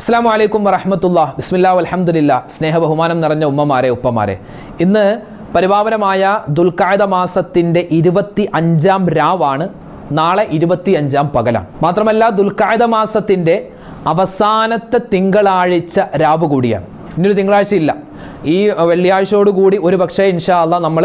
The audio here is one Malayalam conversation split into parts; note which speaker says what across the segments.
Speaker 1: അസ്സലാമു അലൈക്കും വറഹ്മത്തുള്ളാഹി ബിസ്മില്ലാഹി വൽഹംദുലില്ലാഹ്. സ്നേഹ ബഹുമാനം നിറഞ്ഞ ഉമ്മമാരെ ഉപ്പമാരെ, ഇന്ന് പരിപാവനമായ ദുൽഖഅദ മാസത്തിൻ്റെ 25-ാം രാവാണ്. നാളെ 25-ാം പകലാണ്. മാത്രമല്ല ദുൽഖഅദ മാസത്തിൻ്റെ അവസാനത്തെ തിങ്കളാഴ്ച രാവ് കൂടിയാണ്. ഇനിയൊരു തിങ്കളാഴ്ച ഇല്ല. ഈ വെള്ളിയാഴ്ചയോടുകൂടി ഒരു പക്ഷേ ഇൻഷാ അല്ലാഹ് നമ്മൾ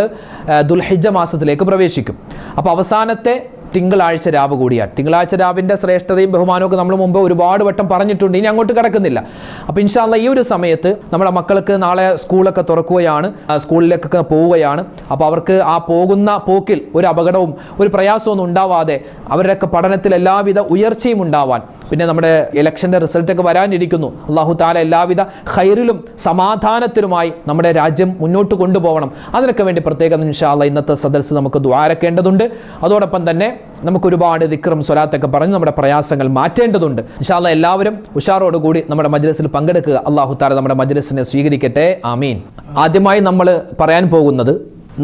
Speaker 1: ദുൽഹിജ്ജ മാസത്തിലേക്ക് പ്രവേശിക്കും. അപ്പോൾ അവസാനത്തെ തിങ്കളാഴ്ച രാവ് കൂടിയാണ്. തിങ്കളാഴ്ച രാവിൻ്റെ ശ്രേഷ്ഠതയും ബഹുമാനവും നമ്മൾ മുമ്പ് ഒരുപാട് വട്ടം പറഞ്ഞിട്ടുണ്ട്. ഇനി അങ്ങോട്ട് കിടക്കുന്നില്ല. അപ്പോൾ ഇൻഷാ അല്ലാഹ് ഈ ഒരു സമയത്ത് നമ്മുടെ മക്കൾക്ക് നാളെ സ്കൂളൊക്കെ തുറക്കുകയാണ്, സ്കൂളിലേക്കൊക്കെ പോവുകയാണ്. അപ്പോൾ അവർക്ക് ആ പോകുന്ന പോക്കിൽ ഒരു അപകടവും ഒരു പ്രയാസമൊന്നും ഉണ്ടാവാതെ അവരുടെയൊക്കെ പഠനത്തിൽ എല്ലാവിധ ഉയർച്ചയും ഉണ്ടാവാൻ, പിന്നെ നമ്മുടെ ഇലക്ഷൻ്റെ റിസൾട്ടൊക്കെ വരാനിരിക്കുന്നു. അല്ലാഹു തആല എല്ലാവിധ ഖൈറിലും സമാധാനത്തിലുമായി നമ്മുടെ രാജ്യം മുന്നോട്ട് കൊണ്ടുപോകണം. അതിനൊക്കെ വേണ്ടി പ്രത്യേകം ഇൻഷാ അല്ലാഹ് ഇന്നത്തെ സദസ്സ് നമുക്ക് ദുആരക്കേണ്ടതുണ്ട്. അതോടൊപ്പം തന്നെ നമുക്ക് ഒരുപാട് ദിക്റും സ്വലാത്തൊക്കെ പറഞ്ഞ് നമ്മുടെ പ്രയാസങ്ങൾ മാറ്റേണ്ടതുണ്ട്. ഇൻഷാ അല്ലാഹ് എല്ലാവരും ഉഷാറോടുകൂടി നമ്മുടെ മജ്ലിസിൽ പങ്കെടുക്കുക. അല്ലാഹു തആല നമ്മുടെ മജ്ലിസിനെ സ്വീകരിക്കട്ടെ, ആമീൻ. ആദ്യമായി നമ്മൾ പറയാൻ പോകുന്നത്,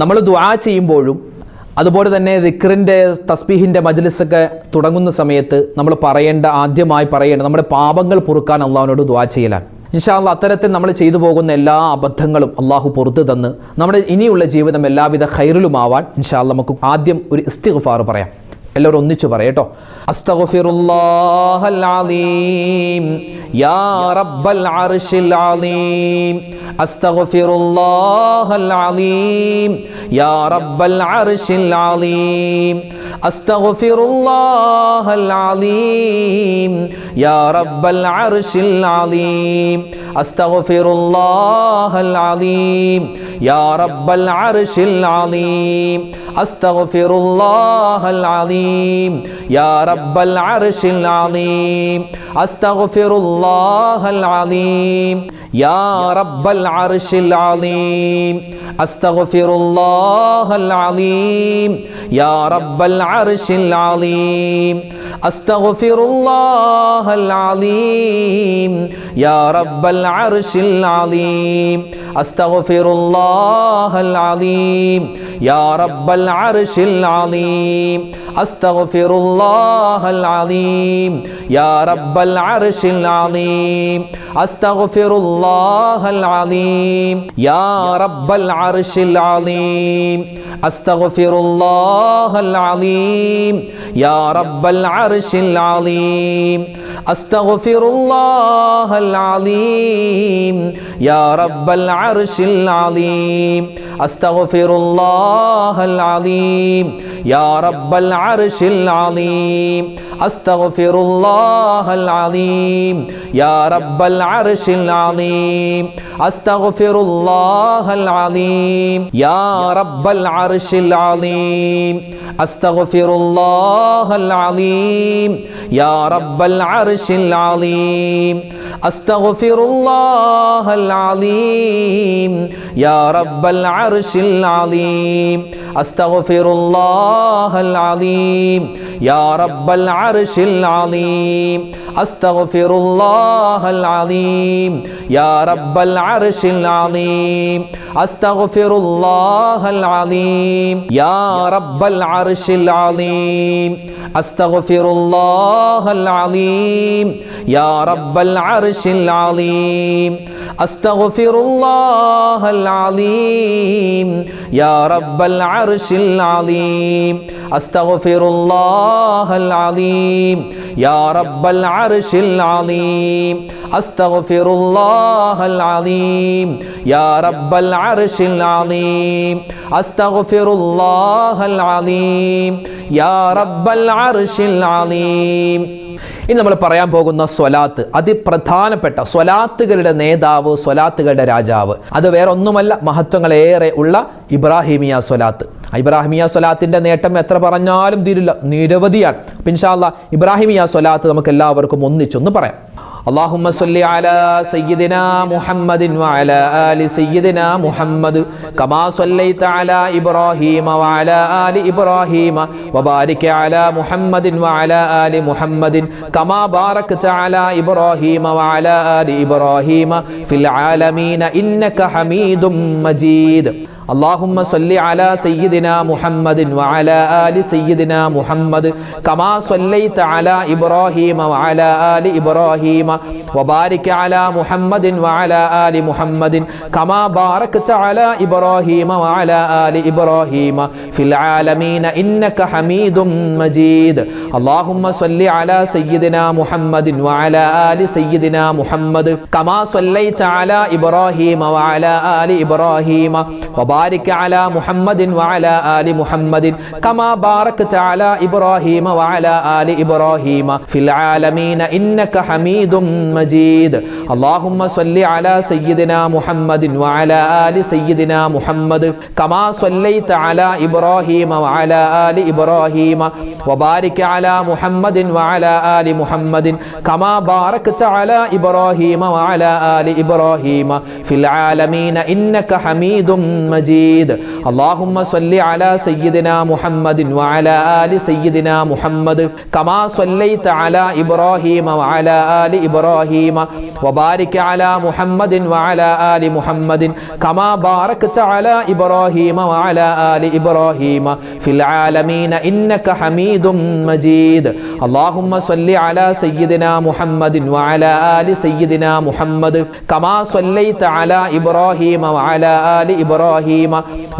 Speaker 1: നമ്മൾ ദുആ ചെയ്യുമ്പോഴും അതുപോലെ തന്നെ ദിക്റിൻ്റെ തസ്ബീഹിൻ്റെ മജ്ലിസൊക്കെ തുടങ്ങുന്ന സമയത്ത് നമ്മൾ ആദ്യമായി പറയേണ്ട നമ്മുടെ പാപങ്ങൾ പൊറുക്കാൻ അള്ളാഹുവിനോട് ദുആ ചെയ്യലാണ്. ഇൻഷാ അല്ലാഹ് അത്തരത്തിൽ നമ്മൾ ചെയ്തു പോകുന്ന എല്ലാ അബദ്ധങ്ങളും അള്ളാഹു പുറത്തു തന്ന് നമ്മുടെ ഇനിയുള്ള ജീവിതം എല്ലാവിധ ഖൈറിലുമാവാൻ ഇൻഷാ അല്ലാഹ് നമുക്ക് ആദ്യം ഒരു ഇസ്തിഗ്ഫാർ പറയാം. എല്ലാവരും ഒന്നിച്ചു പറയട്ടോ. അസ്തഗ്ഫിറുല്ലാഹൽ അലീം യാ റബ്ബൽ അർശിൽ അലീം. അസ്തഗ്ഫിറുല്ലാഹൽ അലീം യാ റബ്ബൽ അർശിൽ അലീം. അസ്തഗ്ഫിറുല്ലാഹൽ അലീം യാ റബ്ബൽ അർശിൽ അലീം. അസ്തഗ്ഫിറുല്ലാഹൽ അലീം യാ റബ്ബൽ അർശിൽ അലീം. അസ്തഗ്ഫിറുല്ലാഹൽ അലീം യാ റബ്ബൽ അർശിൽ അലീം. അസ്തഗ്ഫിറുല്ലാഹൽ അലീം യാ റബ്ബൽ അർശിൽ അലീം. അസ്തഗ്ഫിറുല്ലാഹൽ അലീം യാ റബ്ബൽ അർശിൽ അലീം. അസ്തഗ്ഫിറുല്ലാഹൽ അലീം യാ റബ്ബൽ അർശിൽ അലീം. അസ്തഗ്ഫിറുല്ലാഹൽ അലീം യാ റബ്ബൽ അർശിൽ അലീം. അസ്തഗ്ഫിറുല്ലാഹൽ അലീം യാ റബ്ബൽ അർശിൽ അലീം. അസ്തഗ്ഫിറുല്ലാഹൽ അലീം യാ റബ്ബൽ അർശിൽ അലീം. അസ്തഗ്ഫിറുല്ലാഹൽ അലീം യാ റബ്ബൽ അർശിൽ അലീം. അസ്തഗ്ഫിറുല്ലാഹൽ അലീം യാ റബ്ബൽ അർശിൽ അലീം. അസ്തഗ്ഫിറുല്ലാഹൽ അലീം യാ റബ്ബൽ അർശിൽ അലീം. അസ്തഗ്ഫിറുല്ലാഹൽ അലീം യാ റബ്ബൽ അർശിൽ അലീം. അസ്തഗ്ഫിറുല്ലാഹൽ അലീം യാ റബ്ബൽ അർശിൽ അലീം. അസ്തഗ്ഫിറുല്ലാഹൽ അലീം യാ റബ്ബൽ അർശിൽ അലീം. അസ്തഗ്ഫിറുല്ലാഹൽ അലീം യാ റബ്ബൽ അർശിൽ അലീം. അസ്തഗ്ഫിറുല്ലാഹൽ അലീം യാ റബ്ബൽ അർശിൽ അലീം. അസ്തഗ്ഫിറുല്ലാഹൽ അലീം യാ റബ്ബൽ അർശിൽ അലീം. അസ്തഗ്ഫിറുല്ലാഹൽ അലീം യാ റബ്ബൽ അർശിൽ അലീം. അസ്തഗ്ഫിറുല്ലാഹൽ അലീം യാ റബ്ബൽ അർശിൽ അലീം. അസ്തഗ്ഫിറുല്ലാഹൽ അലീം യാ റബ്ബൽ അർശിൽ അലീം. അസ്തഗ്ഫിറുല്ലാഹൽ അലീം യാ റബ്ബൽ അർശിൽ അലീം. അസ്തഗ്ഫിറുല്ലാഹൽ അലീം യാ റബ്ബൽ അർശിൽ അലീം. അസ്തഗ്ഫിറുല്ലാഹൽ അലീം യാ റബ്ബൽ അർശിൽ അലീം. ഇനി നമ്മൾ പറയാൻ പോകുന്ന സ്വലാത്ത്, അതിപ്രധാനപ്പെട്ട സ്വലാത്തുകളുടെ നേതാവ്, സ്വലാത്തുകളുടെ രാജാവ്, അത് വേറെ ഒന്നുമല്ല, മഹത്വങ്ങളേറെ ഉള്ള ഇബ്രാഹിമിയ സ്വലാത്ത്. ഇബ്രാഹിമിയ സ്വലാത്തിൻ്റെ നേട്ടം എത്ര പറഞ്ഞാലും തീരില്ല, നിരവധിയാണ്. ഇൻഷാ അല്ലാഹ് ഇബ്രാഹിമിയ സ്വലാത്ത് നമുക്ക് എല്ലാവർക്കും ഒന്നിച്ചൊന്ന് പറയാം. اللهم صل على سيدنا محمد وعلى آل سيدنا محمد كما صليت على إبراهيم وعلى آل إبراهيم وبارك على محمد وعلى آل محمد كما باركت على إبراهيم وعلى آل إبراهيم في العالمين إنك حميد مجيد. اللهم صل على سيدنا محمد وعلى آل سيدنا محمد كما صليت على إبراهيم وعلى آل إبراهيم وبارك على محمد وعلى آل محمد كما باركت على إبراهيم وعلى آل إبراهيم في العالمين إنك حميد مجيد اللهم صل على سيدنا محمد وعلى آل سيدنا محمد كما صليت على إبراهيم وعلى آل إبراهيم وبارك على محمد وعلى آل محمد كما باركت على إبراهيم وعلى آل إبراهيم في العالمين إنك حميد مجيد اللهم صل على سيدنا محمد وعلى آل سيدنا محمد كما صليت على إبراهيم وعلى آل إبراهيم وبارك على محمد وعلى آل محمد كما باركت على إبراهيم وعلى آل إبراهيم في العالمين إنك حميد مجيد اللهم صل على سيدنا محمد وعلى آل سيدنا محمد كما صليت على إبراهيم وعلى آل إبراهيم وبارك على محمد وعلى آل محمد كما باركت على إبراهيم وعلى آل إبراهيم في العالمين إنك حميد مجيد اللهم صل على سيدنا محمد وعلى آل سيدنا محمد كما صليت على إبراهيم وعلى آل إبراهيم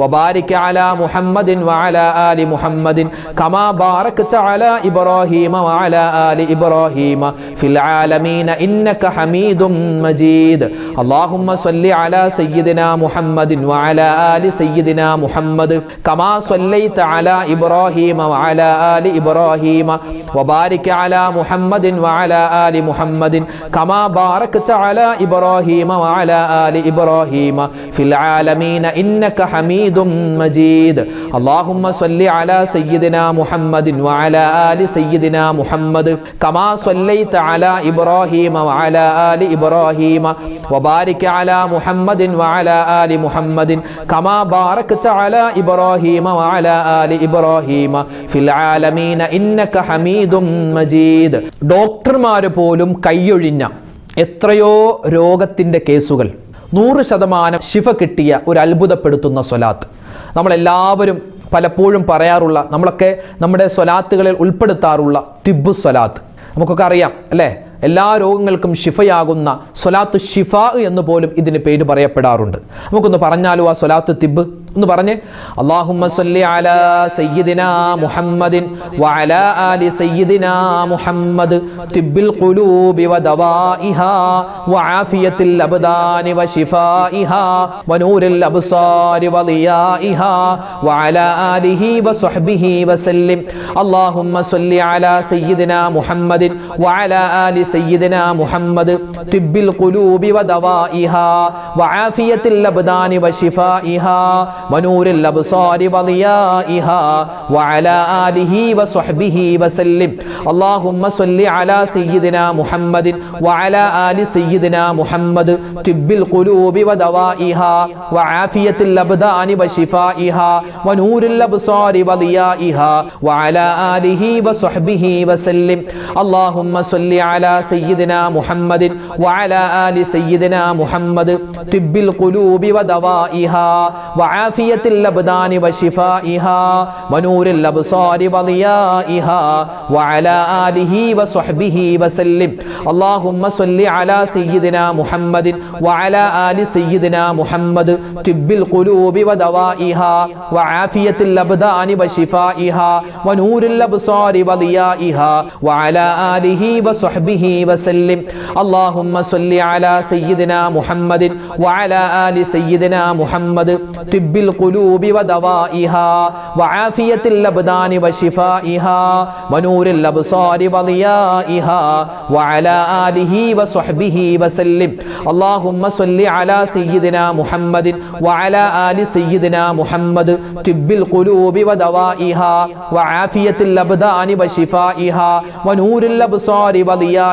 Speaker 1: وبارك على محمد وعلى آل محمد كما باركت على إبراهيم وعلى آل إبراهيم في العالمين إنك حميد مجيد اللهم صل على سيدنا محمد وعلى آل سيدنا محمد كما صليت على إبراهيم وعلى آل إبراهيم وبارك على محمد وعلى آل محمد كما باركت على إبراهيم وعلى آل إبراهيم في العالمين إنك حميد مجيد اللهم صل على سيدنا محمد وعلى آل سيدنا محمد كما صليت على إبراهيم وعلى آل إبراهيم وبارك على محمد وعلى آل محمد كما باركت على إبراهيم وعلى آل إبراهيم في العالمين إنك حميد مجيد ഡോക്ടർമാർ പോലും കൈയൊഴിഞ്ഞ എത്രയോ രോഗത്തിൻ്റെ കേസുകൾ 100% ശിഫ കിട്ടിയ ഒരു അത്ഭുതപ്പെടുത്തുന്ന സ്വലാത്ത് നമ്മളെല്ലാവരും പലപ്പോഴും പറയാറുള്ള, നമ്മളൊക്കെ നമ്മുടെ സ്വലാത്തുകളിൽ ഉൾപ്പെടുത്താറുള്ള തിബ്ബു സ്വലാത്ത് നമുക്കൊക്കെ അറിയാം അല്ലേ? എല്ലാ രോഗങ്ങൾക്കും ഷിഫയാകുന്ന സ്വലാത്ത് ഷിഫ എന്ന് പോലും ഇതിന് പേര് പറയപ്പെടാറുണ്ട്. നമുക്കൊന്ന് പറഞ്ഞാലോ ആ സ്വലാത്ത് തിബ് ഒന്ന് പറഞ്ഞേ. അല്ലാഹുമ്മ സ്വല്ലി അലാ സയ്യിദിനാ മുഹമ്മദിൻ വഅലാ ആലി സയ്യിദിനാ മുഹമ്മദ് തിബ്ബിൽ ഖുലൂബി വദവാഇഹാ വആഫിയത്തിൽ അബ്ദാനി വശിഫാഇഹാ വനൂരിൽ അബ്സാരി വളിയാഇഹാ വഅലാ ആലിഹി വസ്വഹ്ബിഹി വസല്ലിം. അല്ലാഹുമ്മ സ്വല്ലി അലാ സയ്യിദിനാ മുഹമ്മദിൻ വഅലാ ആലി سيدنا محمد طب القلوب ودوائها وعافية الأبدان وشفائها ونور الأبصار وضيائها وعلى آله وصحبه وسلم. اللهم صل على سيدنا محمد وعلى آل سيدنا محمد طب القلوب ودوائها وعافية الأبدان وشفائها ونور الأبصار وضيائها وعلى آله وصحبه وسلم. اللهم صل على سيدنا محمد وعلى آل سيدنا محمد طب القلوب ودوائها وعافية الأبدان وشفائها ونور الأبصار وضيائها وعلى آله وصحبه وسلم. اللهم صل على سيدنا محمد وعلى آل سيدنا محمد طب القلوب ودوائها وعافية الأبدان وشفائها ونور الأبصار وضيائها وعلى آله وصحبه وسلم. اللهم صل على سيدنا محمد وعلى آل سيدنا محمد طب القلوب ودوائها وعافية الأبدان وشفائها ونور الأبصار وضيائها وعلى آله وصحبه وسلم. اللهم صل على سيدنا محمد وعلى آل سيدنا محمد طب القلوب ودوائها وعافية الأبدان وشفائها ونور الأبصار وضيائها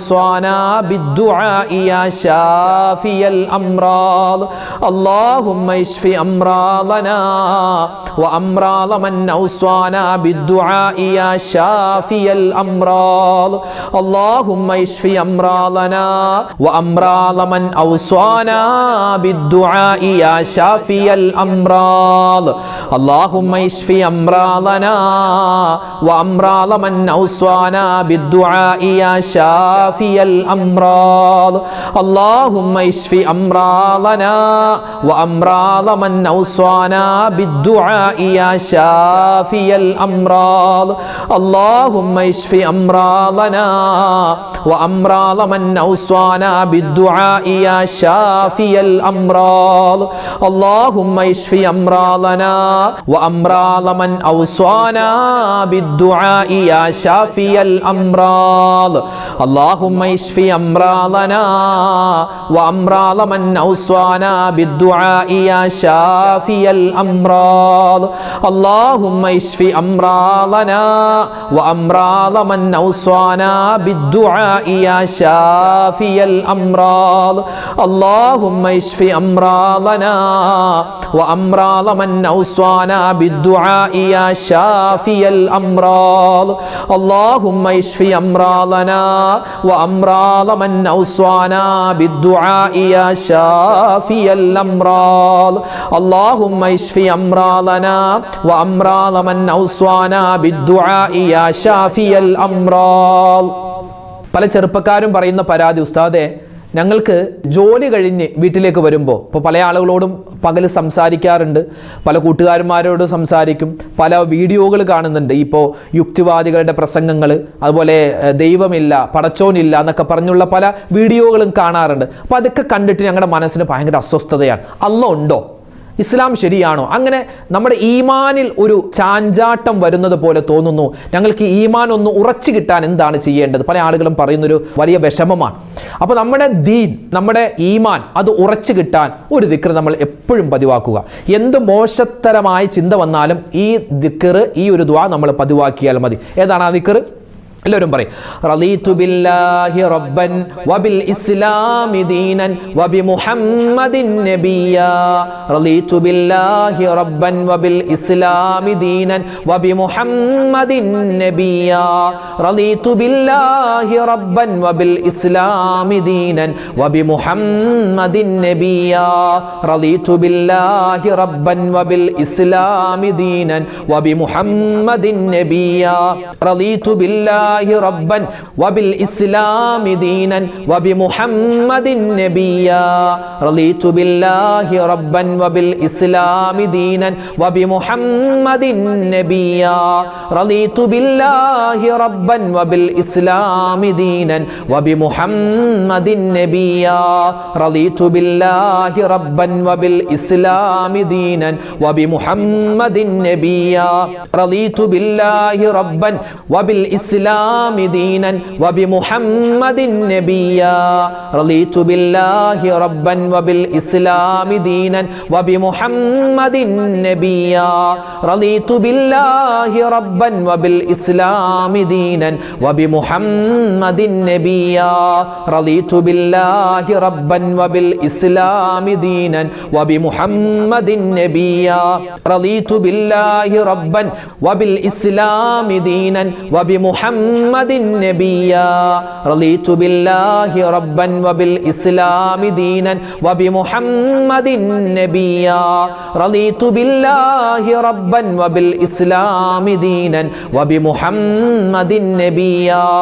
Speaker 1: أوصانا بالدعاء يا شافي الأمراض اللهم اشف أمراضنا وأمراض من أوصانا بالدعاء يا شافي الأمراض اللهم اشف أمراضنا وأمراض من أوصانا بالدعاء يا شافي الأمراض اللهم اشف أمراضنا وأمراض من أوصانا بالدعاء يا شافي الأمراض اللهم اشف أمراضنا وأمراض من أوصانا بالدعاء يا شافي الأمراض اللهم اشف أمراضنا وأمراض من أوصانا بالدعاء يا شافي الأمراض اللهم اشف أمراضنا وأمراض من أوصانا بالدعاء يا شافي الأمراض اللهم اشف أمراضنا وأمراض من أوصانا بالدعاء يا شافي الأمراض اللهم اشف أمراضنا وأمراض من أوصانا بالدعاء يا شافي الأمراض اللهم اشف أمراضنا وأمراض من أوصانا بالدعاء يا شافي الأمراض اللهم اشف أمراضنا وأمراض من أوصانا بالدعاء يا شافي الأمراض اللهم اشف أمراضنا وأمراض من أوصانا بالدعاء يا شافي الأمراض. പല ചെറുപ്പക്കാരും പറയുന്ന പരാതി, ഉസ്താദേ ഞങ്ങൾക്ക് ജോലി കഴിഞ്ഞ് വീട്ടിലേക്ക് വരുമ്പോൾ ഇപ്പോൾ പല ആളുകളോടും പകൽ സംസാരിക്കാറുണ്ട്, പല കൂട്ടുകാരന്മാരോടും സംസാരിക്കും, പല വീഡിയോകൾ കാണുന്നുണ്ട്. ഇപ്പോൾ യുക്തിവാദികളുടെ പ്രസംഗങ്ങൾ, അതുപോലെ ദൈവമില്ല പടച്ചോനില്ല എന്നൊക്കെ പറഞ്ഞുള്ള പല വീഡിയോകളും കാണാറുണ്ട്. അപ്പോൾ അതൊക്കെ കണ്ടിട്ട് ഞങ്ങളുടെ മനസ്സിന് ഭയങ്കര അസ്വസ്ഥതയാണ്. അല്ലാഹ് ഉണ്ടോ? ഇസ്ലാം ശരിയാണോ? അങ്ങനെ നമ്മുടെ ഈമാനിൽ ഒരു ചാഞ്ചാട്ടം വരുന്നത് പോലെ തോന്നുന്നു. ഞങ്ങൾക്ക് ഈമാൻ ഒന്ന് ഉറച്ചു കിട്ടാൻ എന്താണ് ചെയ്യേണ്ടത്? പല ആളുകളും പറയുന്നൊരു വലിയ വിഷമമാണ്. അപ്പോൾ നമ്മുടെ ദീൻ, നമ്മുടെ ഈമാൻ അത് ഉറച്ചു കിട്ടാൻ ഒരു ദിക്ർ നമ്മൾ എപ്പോഴും പതിവാക്കുക. എന്ത് മോശത്തരമായ ചിന്ത വന്നാലും ഈ ദിക്ർ, ഈ ഒരു ദുആ നമ്മൾ പതിവാക്കിയാൽ മതി. ഏതാണ് ആ ദിക്ർ? എല്ലാവരും പറയും, റളീതു ബില്ലാഹി റബ്ബൻ വബിൽ ഇസ്ലാമി ദീനൻ വബി മുഹമ്മദിൻ നബിയ്യാ റളീതു ബില്ലാഹി റബ്ബൻ വബിൽ ഇസ്ലാമി ദീനൻ വബി മുഹമ്മദിൻ നബിയ്യാ റളീതു ബില്ലാഹി റബ്ബൻ വബിൽ ഇസ്ലാമി ദീനൻ വബി മുഹമ്മദിൻ നബിയ്യാ റളീതു ബില്ലാഹി റബ്ബൻ വബിൽ ഇസ്ലാമി ദീനൻ വബി മുഹമ്മദിൻ നബിയ്യാ റളീതു ബില്ലാഹി ربا وبالإسلام دينا وبمحمد نبيا رضيت بالله ربا وبالإسلام دينا وبمحمد نبيا رضيت بالله ربا وبالإسلام دينا وبمحمد نبيا رضيت بالله ربا وبالإسلام دينا وبمحمد نبيا رضيت بالله ربا وبالإسلام دينا وبمحمد نبيا رضيت بالله ربا وبالإسلام دينا وبمحمد نبيا رضيت بالله ربا وبالإسلام دينا وبمحمد نبيا رضيت بالله ربا وبالإسلام دينا وبمحمد نبيا رضيت بالله ربا وبالإسلام دينا وبمحمد نبيا رضيت بالله ربا وبالإسلام دينا وبمحمد نبيا رضيت بالله ربا وبالإسلام دينا وبمحمد نبيا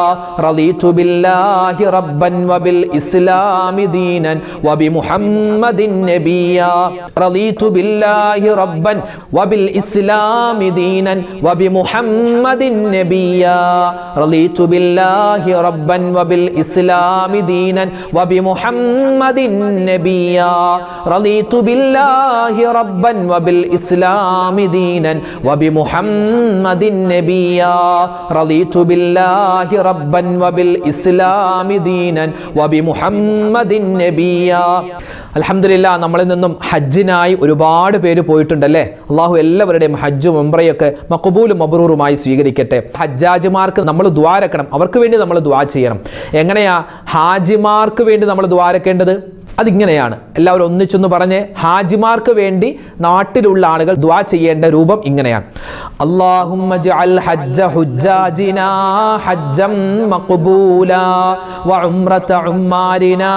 Speaker 1: رضيت بالله ربا وبالإسلام دينا وبمحمد نبيا رضيت بالله ربا وبالإسلام دينا وبمحمد نبيا رضيت بالله ربا وبالإسلام دينا وبمحمد نبيا رضيت بالله ربا وبالإسلام دينا وبمحمد نبيا رضيت بالله ربا وبالإسلام دينا وبمحمد نبيا അൽഹംദുലില്ലാ, നമ്മളിൽ നിന്നും ഹജ്ജിനായി ഒരുപാട് പേര് പോയിട്ടുണ്ടല്ലേ. അള്ളാഹു എല്ലാവരുടെയും ഹജ്ജും ഉംറയൊക്കെ മഖബൂലും മബ്റൂറുമായി സ്വീകരിക്കട്ടെ. ഹജ്ജാജിമാർക്ക് നമ്മൾ ദ്വാരക്കണം, അവർക്ക് വേണ്ടി നമ്മൾ ദ്വാ ചെയ്യണം. എങ്ങനെയാ ഹാജിമാർക്ക് വേണ്ടി നമ്മൾ ദ്വാരക്കേണ്ടത്? അതിങ്ങനെയാണ്. എല്ലാവരും ഒന്നിച്ചൊന്ന് പറഞ്ഞ്, ഹാജിമാർക്ക് വേണ്ടി നാട്ടിലുള്ള ആളുകൾ ദുആ ചെയ്യേണ്ട രൂപം ഇങ്ങനെയാണ്: അല്ലാഹുമ്മ ജഅൽ ഹജ്ജ ഹുജ്ജാജിനാ ഹജ്ജം മഖ്ബൂലാ വ ഉംറത ഉമ്മാരിനാ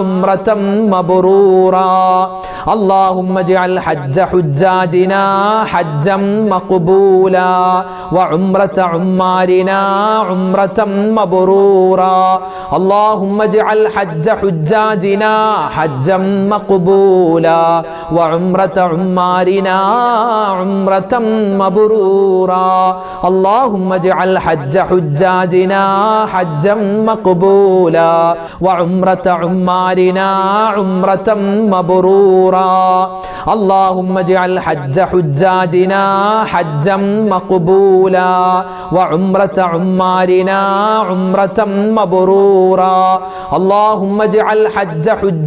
Speaker 1: ഉംറതൻ മബ്റൂറാ. അല്ലാഹുമ്മ ജഅൽ ഹജ്ജ ഹുജ്ജാജിനാ ഹജ്ജം മഖ്ബൂലാ വ ഉംറത ഉമ്മാരിനാ ഉംറതൻ മബ്റൂറാ. അല്ലാഹുമ്മ ജഅൽ ഹജ്ജ ഹുജ്ജാജിനാ حجا مقبولا وعمرة عمارنا عمرة مبرورا. اللهم اجعل حج حجاجنا حجا مقبولا وعمرة عمارنا عمرة مبرورا. اللهم اجعل حج حجاجنا حجا مقبولا وعمرة عمارنا عمرة مبرورا. اللهم اجعل حج حجاجنا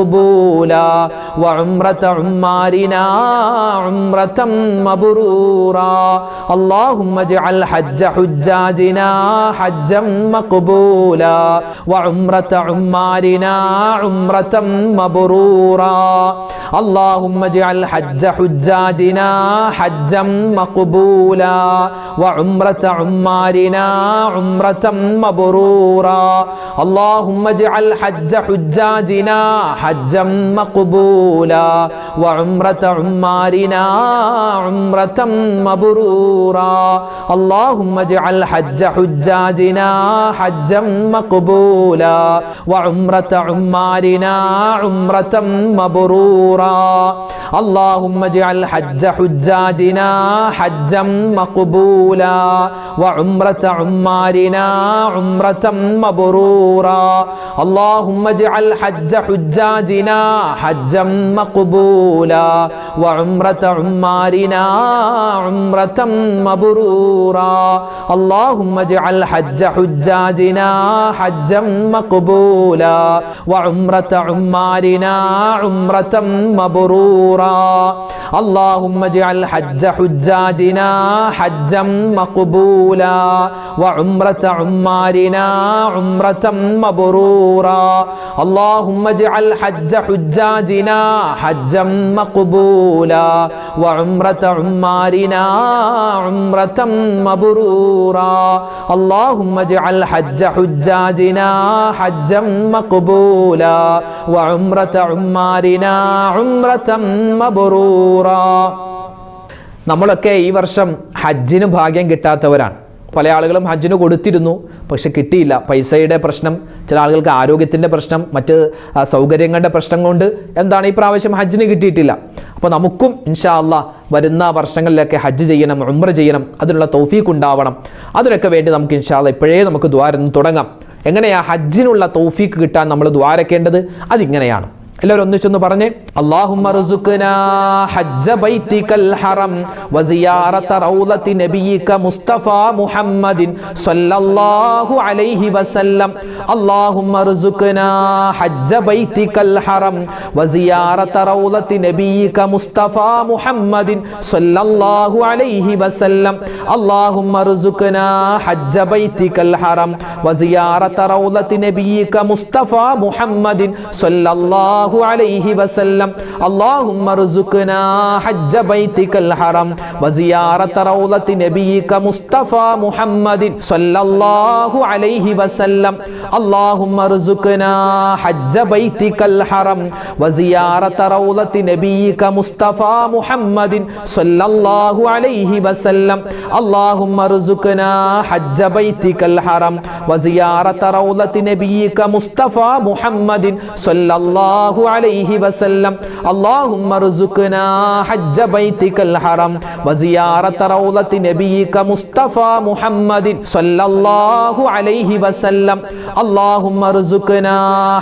Speaker 1: حجا مقبولا وعمرة عمارنا عمرة مبرورا. اللهم اجعل حج حجاجنا حجا مقبولا وعمرة عمارنا عمرة مبرورا. اللهم اجعل حج حجاجنا حجا مقبولا وعمرة عمارنا عمرة مبرورا. اللهم اجعل حج حجاجنا حجا مقبولا وعمرة عمارنا عمرة مبرورا. اللهم اجعل حج حجاجنا حجا مقبولا وعمرة عمارنا عمرة مبرورا. اللهم اجعل حج حجاجنا حجا مقبولا وعمرة عمارنا عمرة مبرورا. اللهم اجعل حج حجاجنا حجا مقبولا وعمرة عمارنا عمرة مبرورا. اللهم اجعل حج حجاجنا حجا مقبولا وعمرة عمارنا عمرة مبرورا. اللهم اجعل حج حجاجنا حجا مقبولا وعمرة عمارنا عمرة مبرورا. اللهم اجعل حج حجاجنا حجا مقبولا وعمرة عمارنا عمرة مبرورا. اللهم اجعل حج حجاجنا حجا مقبولا وعمرة عمارنا عمرة مبرورا. നമ്മളൊക്കെ ഈ വർഷം ഹജ്ജിന് ഭാഗ്യം കിട്ടാത്തവരാണ്. പല ആളുകളും ഹജ്ജിന് കൊടുത്തിരുന്നു, പക്ഷെ കിട്ടിയില്ല. പൈസയുടെ പ്രശ്നം, ചില ആളുകൾക്ക് ആരോഗ്യത്തിൻ്റെ പ്രശ്നം, മറ്റ് സൗകര്യങ്ങളുടെ പ്രശ്നം കൊണ്ട് എന്താണ് ഈ പ്രാവശ്യം ഹജ്ജിന് കിട്ടിയിട്ടില്ല. അപ്പോൾ നമുക്കും ഇൻഷാ അല്ലാഹ് വരുന്ന വർഷങ്ങളിലൊക്കെ ഹജ്ജ് ചെയ്യണം, ഉംറ ചെയ്യണം, അതിനുള്ള തൗഫീഖ് ഉണ്ടാവണം. അതിനൊക്കെ വേണ്ടി നമുക്ക് ഇൻഷാ അല്ലാഹ് ഇപ്പോഴേ നമുക്ക് ദ്വാരന്ന് തുടങ്ങാം. എങ്ങനെയാ ഹജ്ജിനുള്ള തൗഫീഖ് കിട്ടാൻ നമ്മൾ ദ്വാരക്കേണ്ടത്? അതിങ്ങനെയാണ്. എല്ലാവരും ഒന്നിച്ചൊന്ന് പറഞ്ഞേ: അല്ലാഹുമ്മ ർസുഖ്നാ ഹജ്ജ ബൈതികൽ ഹറം വസിയാറത റൗളതി നബിയിക മുസ്തഫ മുഹമ്മദിൻ സ്വല്ലല്ലാഹു അലൈഹി വസല്ലം. അല്ലാഹുമ്മ ർസുഖ്നാ ഹജ്ജ ബൈതികൽ ഹറം വസിയാറത റൗളതി നബിയിക മുസ്തഫ മുഹമ്മദിൻ സ്വല്ലല്ലാഹു അലൈഹി വസല്ലം. അല്ലാഹുമ്മ ർസുഖ്നാ ഹജ്ജ ബൈതികൽ ഹറം വസിയാറത റൗളതി നബിയിക മുസ്തഫ മുഹമ്മദിൻ സ്വല്ലല്ലാഹു عليه وسلم. اللهم ارزقنا حج بيتك الحرم وزيارة روضة نبيك مصطفى محمد صلى الله عليه وسلم. اللهم ارزقنا حج بيتك الحرم وزيارة روضة نبيك مصطفى محمد صلى الله عليه وسلم. اللهم ارزقنا حج بيتك الحرم وزيارة روضة نبيك مصطفى محمد صلى الله عليه وسلم. اللهم ارزقنا حج بيتك الحرم وزيارة روضة نبيك مصطفى محمد صلى الله عليه وسلم. اللهم ارزقنا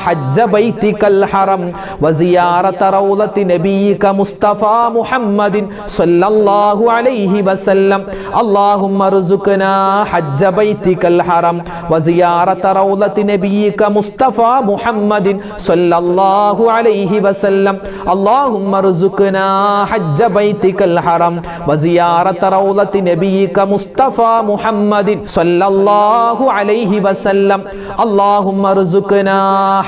Speaker 1: حج بيتك الحرم وزيارة روضة نبيك مصطفى محمد صلى الله عليه وسلم. اللهم ارزقنا حج بيتك الحرم وزيارة روضة نبيك مصطفى محمد صلى الله عليه وسلم اللهم ارزقنا حج بيتك الحرم وزيارة روضة نبيك مصطفى محمد صلى الله عليه وسلم اللهم ارزقنا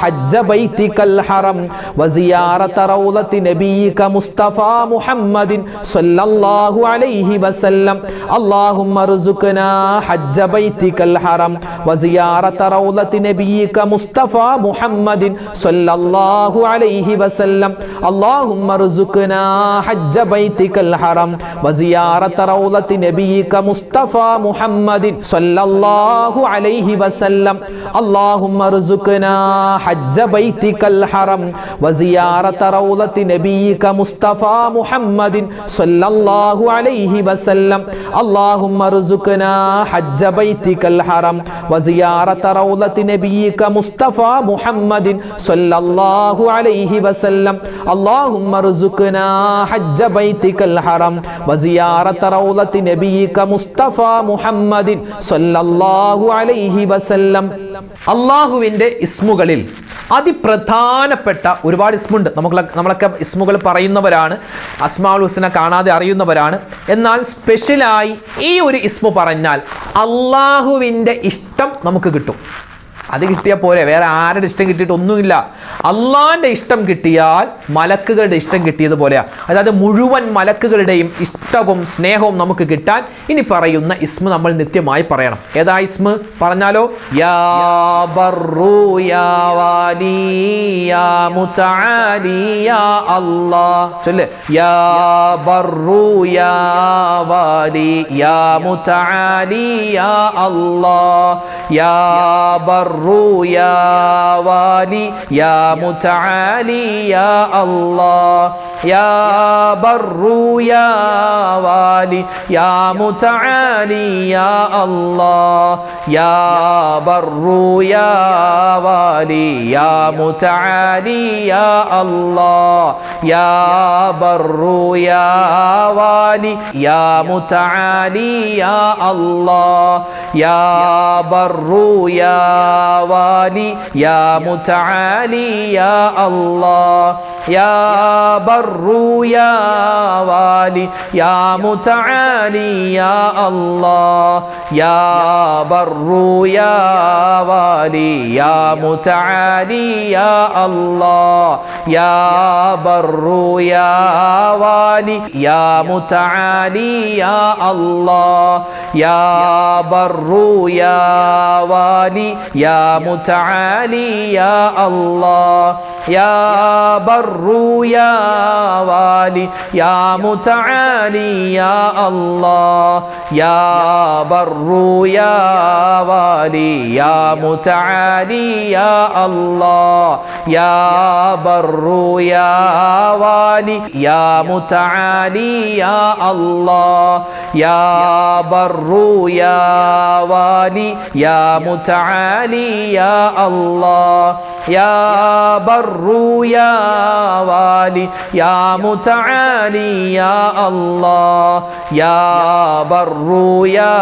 Speaker 1: حج بيتك الحرم وزيارة روضة نبيك مصطفى محمد صلى الله عليه وسلم اللهم ارزقنا حج بيتك الحرم وزيارة روضة نبيك مصطفى محمد صلى الله عليه وسلم اللهم ارزقنا حج بيتك الحرم وزيارة روضة نبيك مصطفى محمد صلى الله عليه وسلم اللهم ارزقنا حج بيتك الحرم وزيارة روضة نبيك مصطفى محمد صلى الله عليه وسلم اللهم ارزقنا حج بيتك الحرم وزيارة روضة نبيك مصطفى محمد صلى الله عليه وسلم اللهم ارزقنا حج بيتك الحرم وزيارة روضة نبيك مصطفى محمد صلى الله عليه وسلم അള്ളാഹുവിൻ്റെ ഇസ്മുകളിൽ അതിപ്രധാനപ്പെട്ട ഒരുപാട് ഇസ്മുണ്ട്. നമ്മളൊക്കെ ഇസ്മുകൾ പറയുന്നവരാണ്, അസ്മാഉൽ ഹുസ്ന കാണാതെ അറിയുന്നവരാണ്. എന്നാൽ സ്പെഷ്യലായി ഈ ഒരു ഇസ്മു പറഞ്ഞാൽ അള്ളാഹുവിൻ്റെ ഇഷ്ടം നമുക്ക് കിട്ടും. അത് കിട്ടിയാൽ പോരെ, വേറെ ആരുടെ ഇഷ്ടം കിട്ടിയിട്ട് ഒന്നുമില്ല. അള്ളാഹിൻ്റെ ഇഷ്ടം കിട്ടിയാൽ മലക്കുകളുടെ ഇഷ്ടം കിട്ടിയതുപോലെയാണ്. അതായത് മുഴുവൻ മലക്കുകളുടെയും ഇഷ്ടവും സ്നേഹവും നമുക്ക് കിട്ടാൻ ഇനി പറയുന്ന ഇസ്മ നമ്മൾ നിത്യമായി പറയണം. ഏതാ ഇസ്മ പറഞ്ഞാലോ? യാ ബർറു യാ വാലി യാ മുതആലി യാ അല്ലാഹ്. ചൊല്ല്, യാ ബർറു യാ വാലി യാ മുതആലി യാ അല്ലാഹ് യാ ബർറു يا والي يا متعالي يا الله يا بر يا والي يا متعالي يا الله يا بر يا والي يا متعالي يا الله يا بر يا والي يا متعالي يا الله يا بر يا والي يا متعالي يا الله يا بر يا والي يا متعالي يا الله يا بر يا والي يا متعالي يا الله يا بر يا والي يا متعالي يا الله يا بر يا والي يا متعالي يا الله يا بر يا والي يا متعالي يا الله يا بر يا والي يا متعالي يا الله يا بر يا والي يا متعالي يا الله يا بر يا والي يا متعالي يا الله يا بر يا والي يا متعالي يا الله يا بر يا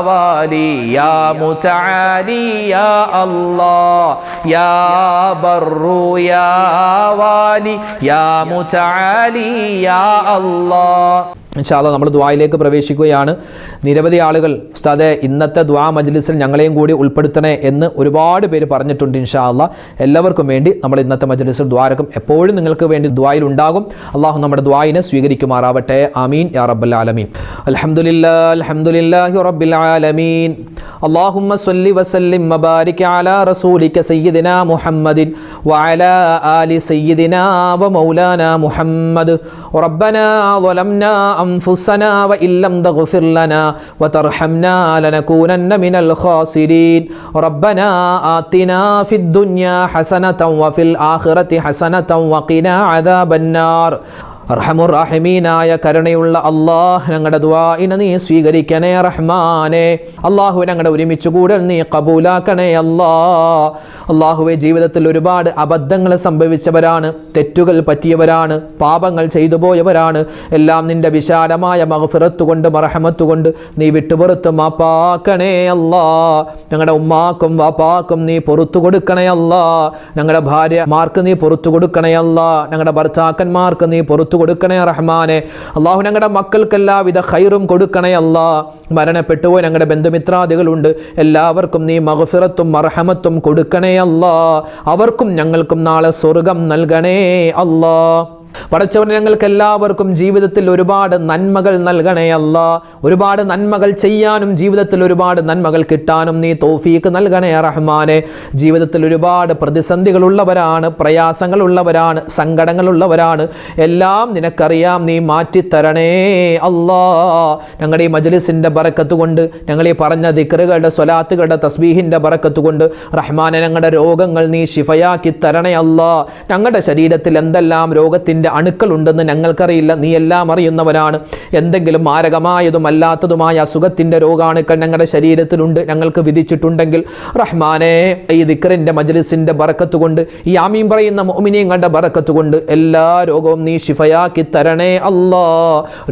Speaker 1: والي يا متعالي يا الله يا بر يا والي يا متعالي يا الله. ഇൻഷാ അല്ലാഹ് നമ്മൾ ദുആയിലേക്ക് പ്രവേശിക്കുകയാണ്. നിരവധി ആളുകൾ ഉസ്താദേ ഇന്നത്തെ ദുആ മജ്ലിസിൽ ഞങ്ങളെയും കൂടി ഉൾപ്പെടുത്തണേ എന്ന് ഒരുപാട് പേര് പറഞ്ഞിട്ടുണ്ട്. ഇൻഷാ അല്ലാഹ് എല്ലാവർക്കും വേണ്ടി നമ്മൾ ഇന്നത്തെ മജ്ലിസിൽ ദുആരക്കും എപ്പോഴും നിങ്ങൾക്ക് വേണ്ടി ദുആയിൽ ഉണ്ടാകും. അല്ലാഹു നമ്മുടെ ദുആയിനെ സ്വീകരിക്കുമാറാവട്ടെ. ആമീൻ യാ റബ്ബൽ ആലമീൻ. അൽഹംദുലില്ലാഹി റബ്ബിൽ ആലമീൻ. അല്ലാഹുമ്മ സ്വല്ലി വസല്ലിം വബാരിക് അലാ റസൂലിക സയ്യിദിനാ മുഹമ്മദിൻ വഅലാ ആലി സയ്യിദിനാ വമൗലാനാ മുഹമ്മദ്. റബ്ബനാ ളലംനാ أنفسنا وإن لم تغفر لنا وترحمنا لنكونن من الخاسرين ربنا آتنا في الدنيا حسنة وفي الآخرة حسنة وقنا عذاب النار അർഹമുർ റഹീമീനായ കരുണയുള്ള അല്ലാഹ്, ഞങ്ങളുടെ ദുആഇനെ നീ സ്വീകരിക്കണേ റഹ്മാനെ. അല്ലാഹു ഞങ്ങളുടെ ഒരുമിച്ച് കൂടൽ നീ കബൂലാക്കണേ അല്ലാഹുവേ. ജീവിതത്തിൽ ഒരുപാട് അബദ്ധങ്ങൾ സംഭവിച്ചവരാണ്, തെറ്റുകൾ പറ്റിയവരാണ്, പാപങ്ങൾ ചെയ്തു പോയവരാണ്. എല്ലാം നിന്റെ വിശാലമായ മഗ്ഫിറത്ത് കൊണ്ട് മർഹമത്ത് കൊണ്ട് നീ വിട്ടുപുറത്ത് മാപ്പാക്കണേ അല്ലാ. ഞങ്ങളുടെ ഉമ്മാക്കും വാപ്പാക്കും നീ പുറത്തു കൊടുക്കണേ അല്ലാ. ഞങ്ങളുടെ ഭാര്യമാർക്ക് നീ പുറത്തു കൊടുക്കണേ അല്ലാ. ഞങ്ങളുടെ ഭർത്താക്കന്മാർക്ക് നീ പുറത്തു കൊടുക്കണേ റഹ്മാനെ. അല്ലാഹു ഞങ്ങളുടെ മക്കൾക്ക് എല്ലാവിധ ഖൈറും കൊടുക്കണേ അല്ലാ. മരണപ്പെട്ടുപോയി ഞങ്ങളുടെ ബന്ധുമിത്രാദികളുണ്ട്, എല്ലാവർക്കും നീ മഗ്ഫിറത്തും മർഹമത്തും കൊടുക്കണേ അല്ലാ. അവർക്കും ഞങ്ങൾക്കും നാളെ സ്വർഗം നൽകണേ അല്ലാ. പടച്ചവനെ, ഞങ്ങൾക്ക് എല്ലാവർക്കും ജീവിതത്തിൽ ഒരുപാട് നന്മകൾ നൽകണേ അല്ലാ. ഒരുപാട് നന്മകൾ ചെയ്യാനും ജീവിതത്തിൽ ഒരുപാട് നന്മകൾ കിട്ടാനും നീ തൗഫീക്ക് നൽകണേ റഹ്മാനെ. ജീവിതത്തിൽ ഒരുപാട് പ്രതിസന്ധികളുള്ളവരാണ്, പ്രയാസങ്ങളുള്ളവരാണ്, സങ്കടങ്ങളുള്ളവരാണ്. എല്ലാം നിനക്കറിയാം, നീ മാറ്റിത്തരണേ അല്ലാ. ഞങ്ങളുടെ ഈ മജ്ലിസിൻ്റെ ബറക്കത്ത് കൊണ്ട്, ഞങ്ങൾ ഈ പറഞ്ഞ ദിക്റുകളുടെ സ്വലാത്തുകളുടെ തസ്ബീഹിൻ്റെ ബറക്കത്ത് കൊണ്ട് റഹ്മാനെ, ഞങ്ങളുടെ രോഗങ്ങൾ നീ ശിഫയാക്കി തരണേ അല്ലാ. ഞങ്ങളുടെ ശരീരത്തിൽ എന്തെല്ലാം രോഗത്തിൻ്റെ അണുക്കളുണ്ടെന്ന് ഞങ്ങൾക്കറിയില്ല, നീ എല്ലാം അറിയുന്നവനാണ്. എന്തെങ്കിലും മാരകമായതും അല്ലാത്തതുമായ അസുഖത്തിൻ്റെ രോഗാണുക്കൾ ഞങ്ങളുടെ ശരീരത്തിലുണ്ട് ഞങ്ങൾക്ക് വിധിച്ചിട്ടുണ്ടെങ്കിൽ റഹ്മാനെ, ഈ ദിക്റിൻ്റെ മജ്ലിസിൻ്റെ ബറക്കത്ത് കൊണ്ട്, ഈ ആമീൻ പറയുന്ന മുഅ്മിനീങ്ങളുടെ ബറക്കത്ത് കൊണ്ട് എല്ലാ രോഗവും നീ ശിഫയാക്കി തരണേ അല്ലാ.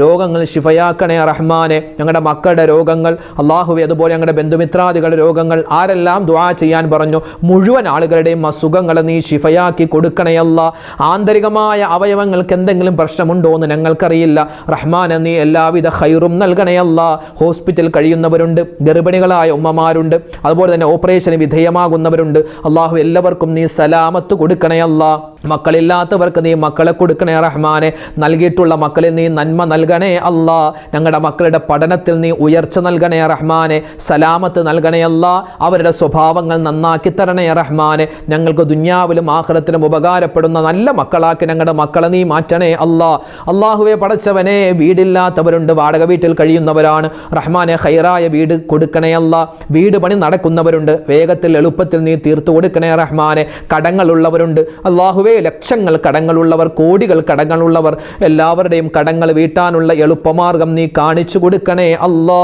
Speaker 1: രോഗങ്ങൾ ശിഫയാക്കണേ റഹ്മാനെ. ഞങ്ങളുടെ മക്കളുടെ രോഗങ്ങൾ അല്ലാഹുവേ, അതുപോലെ ഞങ്ങളുടെ ബന്ധുമിത്രാദികളുടെ രോഗങ്ങൾ, ആരെല്ലാം ദുആ ചെയ്യാൻ പറഞ്ഞു മുഴുവൻ ആളുകളുടെയും അസുഖങ്ങളെ നീ ശിഫയാക്കി കൊടുക്കണേ അല്ലാ. ആന്തരികമായ അവയവങ്ങൾക്ക് എന്തെങ്കിലും പ്രശ്നമുണ്ടോ എന്ന് ഞങ്ങൾക്കറിയില്ല റഹ്മാനെ, നീ എല്ലാവിധ ഖൈറും നൽകണേ അല്ലാ. ഹോസ്പിറ്റൽ കഴിയുന്നവരുണ്ട്, ഗർഭിണികളായ ഉമ്മമാരുണ്ട്, അതുപോലെ തന്നെ ഓപ്പറേഷന് വിധേയമാകുന്നവരുണ്ട്. അല്ലാഹു എല്ലാവർക്കും നീ സലാമത്ത് കൊടുക്കണേ അല്ലാ. മക്കളില്ലാത്തവർക്ക് നീ മക്കളെ കൊടുക്കണേ റഹ്മാനെ. നൽകിയിട്ടുള്ള മക്കളിൽ നീ നന്മ നൽകണേ അല്ലാ. ഞങ്ങളുടെ മക്കളുടെ പഠനത്തിൽ നീ ഉയർച്ച നൽകണേ റഹ്മാനെ. സലാമത്ത് നൽകണേ അല്ലാ. അവരുടെ സ്വഭാവങ്ങൾ നന്നാക്കി തരണേ റഹ്മാനെ. ഞങ്ങൾക്ക് ദുനിയാവിലും ആഖിറത്തിലും ഉപകാരപ്പെടുന്ന നല്ല മക്കളാക്കി ഞങ്ങളുടെ മക്കളെ നീ മാറ്റണേ അല്ലാ. അല്ലാഹുവേ പടച്ചവനെ, വീടില്ലാത്തവരുണ്ട്, വാടക വീട്ടിൽ കഴിയുന്നവരാണ് റഹ്മാനെ. ഖൈറായ വീട് കൊടുക്കണേ അല്ലാ. വീട് പണി നടക്കുന്നവരുണ്ട്, വേഗത്തിൽ എളുപ്പത്തിൽ നീ തീർത്തു കൊടുക്കണേ റഹ്മാനെ. കടങ്ങളുള്ളവരുണ്ട് അല്ലാഹുവേ, ലക്ഷങ്ങൾ കടങ്ങളുള്ളവർ, കോടികൾ കടങ്ങളുള്ളവർ, എല്ലാവരുടെയും കടങ്ങൾ വീട്ടാനുള്ള എളുപ്പമാർഗം നീ കാണിച്ചു കൊടുക്കണേ അല്ലാ.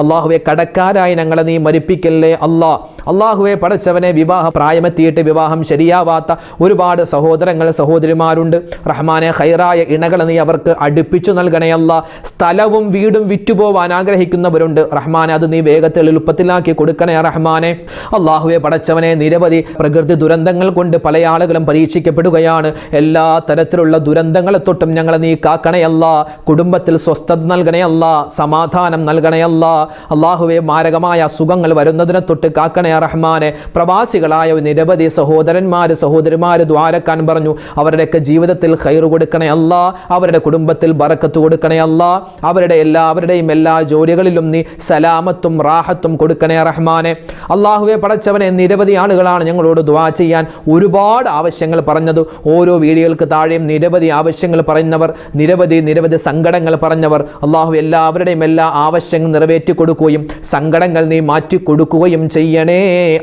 Speaker 1: അല്ലാഹുവേ, കടക്കാരായി ഞങ്ങളെ നീ മരിപ്പിക്കല്ലേ അല്ലാ. അല്ലാഹുവേ പടച്ചവനെ, വിവാഹ പ്രായമെത്തിയിട്ട് വിവാഹം ശരിയാവാത്ത ഒരുപാട് സഹോദരങ്ങൾ സഹോദരിമാരുണ്ട് റഹ്മാനെ. ഖൈറായ ഇണകളെ നീ അവർക്ക് അടുപ്പിച്ചു നൽകണേ അല്ലാ. സ്ഥലവും വീടും വിറ്റുപോവാൻ ആഗ്രഹിക്കുന്നവരുണ്ട് റഹ്മാനെ, അത് നീ വേഗത്തിൽ എളുപ്പത്തിലാക്കി കൊടുക്കണേ റഹ്മാനെ. അല്ലാഹുവേ പടച്ചവനെ, നിരവധി പ്രകൃതി ദുരന്തങ്ങൾ കൊണ്ട് പല ആളുകളും പരീക്ഷിക്കപ്പെടുകയാണ്. എല്ലാ തരത്തിലുള്ള ദുരന്തങ്ങളെ തൊട്ടും ഞങ്ങളെ നീ കാക്കണേ അല്ലാ. കുടുംബത്തിൽ സ്വസ്ഥത നൽകണേ അല്ലാ, സമാധാനം നൽകണേ അല്ലാ. അല്ലാഹുവേ, മാരകമായ അസുഖങ്ങൾ വരുന്നതിനെ തൊട്ട് കാക്കണേ റഹ്മാനെ. പ്രവാസികളായ നിരവധി സഹോദരന്മാര് സഹോദരിമാര് ദ്വാരക്കാൻ പറഞ്ഞു, അവരുടെയൊക്കെ ജീവിതത്തിൽ ഖൈർ കൊടുക്കണേ അല്ലാ. അവരുടെ കുടുംബത്തിൽ ബറക്കത്ത് കൊടുക്കണേ അല്ലാ. അവരുടെ എല്ലാവരുടെയും എല്ലാ ജോലികളിലും നീ സലാമത്തും റാഹത്തും കൊടുക്കണേ റഹ്മാനെ. അല്ലാഹുവേ പടച്ചവനെ, നിരവധി ആളുകളാണ് ഞങ്ങളോട് ദുആ ചെയ്യാൻ ഒരുപാട് ആവശ്യങ്ങൾ പറഞ്ഞത്. ഓരോ വീഡിയോകൾക്ക് താഴെയും നിരവധി ആവശ്യങ്ങൾ പറയുന്നവർ, നിരവധി സങ്കടങ്ങൾ പറഞ്ഞവർ. അല്ലാഹു എല്ലാവരുടെയും എല്ലാ ആവശ്യങ്ങൾ നിറവേറ്റി കൊടുക്കുകയും സങ്കടങ്ങൾ നീ മാറ്റി കൊടുക്കുകയും ചെയ്യണേ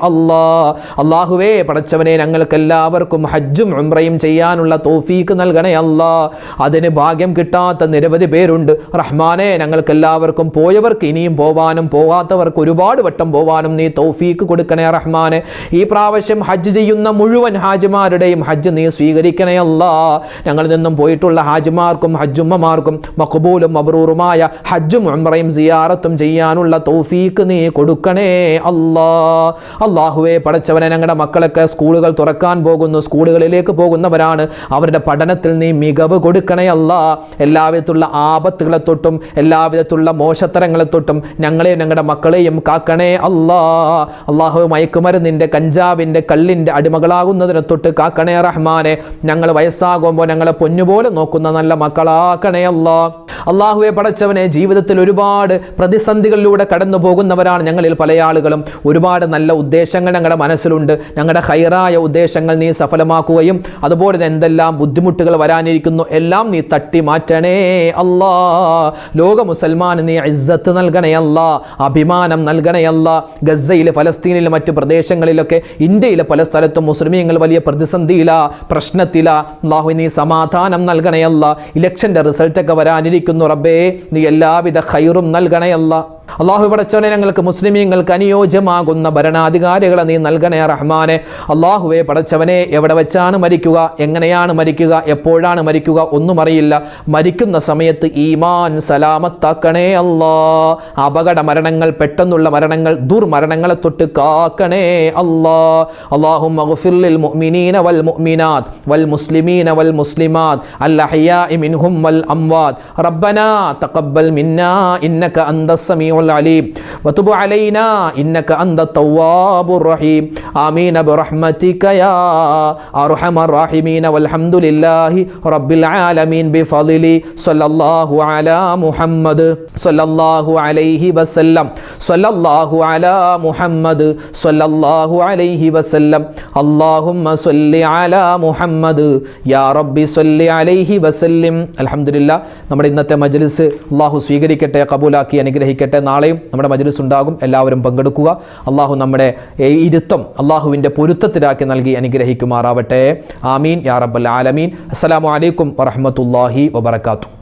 Speaker 1: അല്ലാ. അല്ലാഹുവേ പടച്ചവനെ, ഞങ്ങൾക്ക് എല്ലാവർക്കും ഹജ്ജും ഉംറയും ചെയ്യാനുള്ള തൗഫീക്ക് നൽകണേ അല്ലാ. അതിന് ഭാഗ്യം കിട്ടാത്ത നിരവധി പേരുണ്ട് റഹ്മാനെ. ഞങ്ങൾക്ക് എല്ലാവർക്കും, പോയവർക്ക് ഇനിയും പോവാനും പോകാത്തവർക്ക് ഒരുപാട് വട്ടം പോവാനും നീ തൗഫീക്ക് കൊടുക്കണേ റഹ്മാനെ. ഈ പ്രാവശ്യം ഹജ്ജ് ചെയ്യുന്ന മുഴുവൻ ഹാജിമാരുടെയും ഹജ്ജ് നീ സ്വീകരിക്കണേ അല്ലാ. ഞങ്ങളിൽ നിന്നും പോയിട്ടുള്ള ഹാജിമാർക്കും ഹജ്ജുമ്മമാർക്കും മഖ്ബൂലും മബ്റൂറുമായ ഹജ്ജും ഉംറയും സിയാറത്തും ചെയ്യാനുള്ള തൗഫീക്ക് നീ കൊടുക്കണേ അല്ലാ. അല്ലാഹുവേ പടച്ചവനെ, ഞങ്ങളുടെ മക്കളൊക്കെ സ്കൂളുകൾ തുറക്കാൻ പോകുന്നു, സ്കൂളുകളിലേക്ക് പോകുന്നവരാണ്. അവരുടെ പഠനത്തിൽ നീ മികവ് കൊടുക്കണേ അല്ലാ. എല്ലാവിധത്തിലുള്ള ആപത്തുകളെ തൊട്ടും എല്ലാവിധത്തിലുള്ള മോശത്തരങ്ങളെ തൊട്ടും ഞങ്ങളെയും ഞങ്ങളുടെ മക്കളെയും കാക്കണേ അല്ലാ. അല്ലാഹു, മയക്കുമരുന്നിൻ്റെ, കഞ്ചാവിൻ്റെ, കള്ളിൻ്റെ അടിമകളാകുന്നതിനെ തൊട്ട് കാക്കണേ റഹ്മാനെ. ഞങ്ങൾ വയസ്സാകുമ്പോൾ ഞങ്ങളെ പൊന്നുപോലെ നോക്കുന്ന നല്ല മക്കളാക്കണേ അല്ലാ. അല്ലാഹുവെ പടച്ചവനെ, ജീവിതത്തിൽ ഒരുപാട് പ്രതിസന്ധികളിലൂടെ കടന്നു പോകുന്നവരാണ് ഞങ്ങളിൽ പല ആളുകളും. ഒരുപാട് നല്ല ഉദ്ദേശങ്ങൾ ഞങ്ങളുടെ മനസ്സിലുണ്ട്. ഞങ്ങളുടെ ഖൈറായ ഉദ്ദേശങ്ങൾ നീ സഫലമാക്കുകയും അതുപോലെ തന്നെ എന്തെല്ലാം എന്തെല്ലാം ബുദ്ധിമുട്ടുകൾ വരാനിരിക്കുന്നു എല്ലാം നീ തട്ടി മാറ്റണേ അല്ലാ. ലോക മുസൽമാന് നീ ഇസ്സത്ത് നൽകണേ അല്ലാ, അഭിമാനം നൽകണേ അല്ലാ. ഗസയിലെ, ഫലസ്തീനിലെ, മറ്റു പ്രദേശങ്ങളിലൊക്കെ, ഇന്ത്യയിലെ പല സ്ഥലത്തും മുസ്ലിമീങ്ങൾ വലിയ പ്രതിസന്ധിയില, പ്രശ്നത്തില. അല്ലാഹു നീ സമാധാനം നൽകണേ അല്ലാ. ഇലക്ഷൻ്റെ റിസൾട്ടൊക്കെ വരാനിരിക്കുന്നു റബ്ബേ, നീ എല്ലാവിധ ഖൈറും നൽകണേ അല്ലാ. അള്ളാഹു പടച്ചവനെ ഞങ്ങൾക്ക് മുസ്ലിമീങ്ങൾക്ക് അനുയോജ്യമാകുന്ന ഭരണാധികാരികളെ നീ നൽകണേ റഹ്മാനെ. അള്ളാഹുവെ പടച്ചവനെ, എവിടെ വെച്ചാണ് മരിക്കുക, എങ്ങനെയാണ് മരിക്കുക, എപ്പോഴാണ് മരിക്കുക ഒന്നും അറിയില്ല. മരിക്കുന്ന സമയത്ത് ഈമാൻ സലാമത്താക്കണേ അല്ലാ. അപകട മരണങ്ങൾ, പെട്ടെന്നുള്ള മരണങ്ങൾ, ദുർമരണങ്ങളെ തൊട്ട് കാക്കണേ അല്ലാ. അല്ലാഹുമ്മ ഗ്ഫിർ ലിൽ മുഅ്മിനീന വൽ മുഅ്മിനാത്ത് വൽ മുസ്ലിമീന വൽ മുസ്ലിമാത്ത് അൽ അഹ്യാഇ മിൻഹും വൽ അംവാത്. റബ്ബനാ തഖബ്ബൽ മിന്നാ ഇന്നക അന്തസ് സമീഉ العليم وتب علينا إنك أنت التواب الرحيم آمين برحمتك يا أرحم الراحمين والحمد لله رب العالمين بفضل صلى الله على محمد صلى الله عليه وسلم صلى الله على محمد صلى الله عليه وسلم اللهم صل على محمد يا رب صل عليه وسلم. അൽഹംദുലില്ലാ, നമ്മുടെ ഇന്നത്തെ മജ്ലിസ് അല്ലാഹു സ്വീകരിക്കട്ടെ, കബൂലാക്കി അനുഗ്രഹിക്കട്ടെ. നാളെയും നമ്മുടെ മജ്ലിസ് ഉണ്ടാകും, എല്ലാവരും പങ്കെടുക്കുക. അള്ളാഹു നമ്മുടെ ഇരുത്തം അള്ളാഹുവിൻ്റെ പൊരുത്തത്തിലാക്കി നൽകി അനുഗ്രഹിക്കുമാറാവട്ടെ. ആമീൻ യാ റബ്ബൽ ആലമീൻ. അസ്സലാമു അലൈക്കും വറഹ്മത്തുള്ളാഹി വബറകാതുഹു.